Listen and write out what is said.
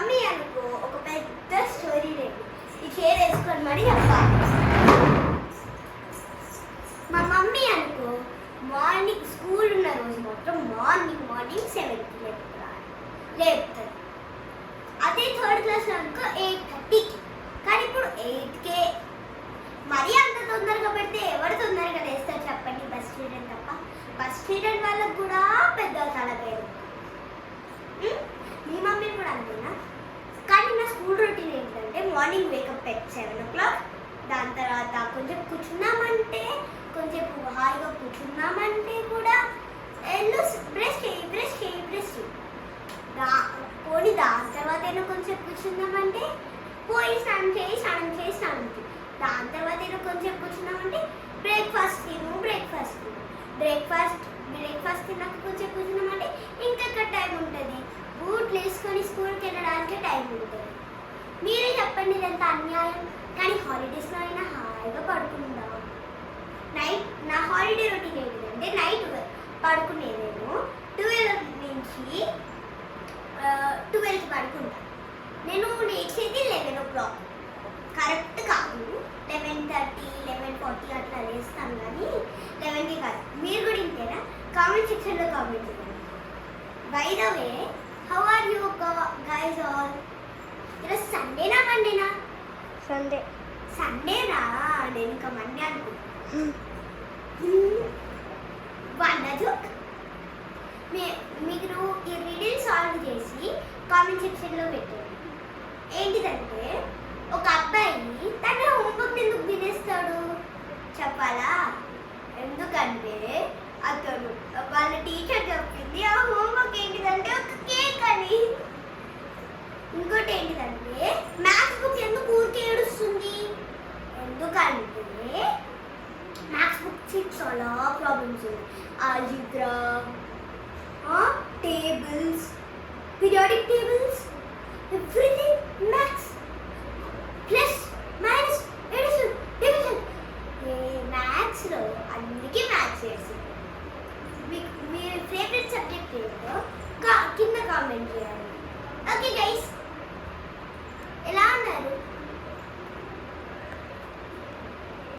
Mummy అనుకో ఒక పెద్ద స్టోరీ రేపు ఈ చైర్ వేసుకొని మరి చెప్పాలి. మా మమ్మీ అనుకో మార్నింగ్ స్కూల్ ఉన్న రోజు మొత్తం మార్నింగ్ 7కి లేపుతుంది. అదే థర్డ్ క్లాస్లో అనుకో 8:30కి. కానీ ఇప్పుడు 8కే. మరీ అంత తొందరగా పెడితే ఎవరు తొందరగా లేస్తారు చెప్పండి? బస్ స్టూడెంట్ తప్ప. బస్ స్టూడెంట్ వాళ్ళకు కూడా పెద్ద తలకాయ. మీ మమ్మీ కూడా అంతేనా? కానీ నా స్కూల్ రొటీన్ ఏంటంటే మార్నింగ్ వేకప్ 7 o'clock. దాని తర్వాత కొంచెం కూర్చున్నామంటే కొంచెం హాయిగా కూర్చున్నామంటే కూడా ఎల్లు బ్రష్ చేయి పోనీ. దాని తర్వాత ఏదో కొంచెం కూర్చున్నామంటే పోయి స్నానం చేయి. దాని తర్వాత ఏదో కొంచెం కూర్చున్నామంటే బ్రేక్ఫాస్ట్ తిన్నాక కొంచెం కూర్చున్నామంటే ఇంకొక టైం ఉంటుంది. బూట్లు వేసుకొని స్కూల్కి వెళ్ళడానికి టైం ఉంటుంది. మీరే చెప్పండి, ఇదంతా అన్యాయం. కానీ హాలిడేస్లో అయినా హాయిగా పడుకుందాం. నైట్ నా హాలిడే రొటీన్ ఏంటంటే నైట్ పడుకునేదేమో 12 నుంచి 12కి పడుకుంటాను. నేను లేచేది 11 o'clock. కరెక్ట్ కాదు, 11:30, 11:40 అట్లా లేస్తాను. కానీ 11కి కాదు. మీరు కూడా ఇంతేనా? కామెంట్ సెక్షన్లో కామెంట్ చేయండి. By the way, how are you guys all? ఈరోజు సండేనా మండేనా? సండేనా? నేను ఇంకా మండే అనుకుంటున్నాను. మీరు ఈ రీడిల్ సాల్వ్ చేసి కామెంట్ సెక్షన్లో పెట్టండి. ఏంటిదంటే ఒక అబ్బాయి తన హోంవర్క్ ఎందుకు తినేస్తాడు చెప్పాలా? ఎందుకంటే అతను వాళ్ళ టీచర్ చెప్పింది ఆ హోంవర్క్ ఏంటిదంటే ఒక కేక్ అని. ఇంకోటి ఏంటిదంటే మ్యాథ్స్ బుక్ ఎందుకు ఊరికే ఏడుస్తుంది? ఎందుకంటే మ్యాథ్స్ బుక్ చాలా ప్రాబ్లమ్స్ ఉన్నాయి. Algebra, tables, periodic tables, everything maths. Plus minus addition division మ్యాథ్స్లో అందుకే మ్యాథ్స్ చేస్తుంది. మీ ఫేవరెట్ సబ్జెక్ట్ ఏంటో కింద కామెంట్ చేయాలి. ఓకే గైస్, ఎలా ఉన్నారు?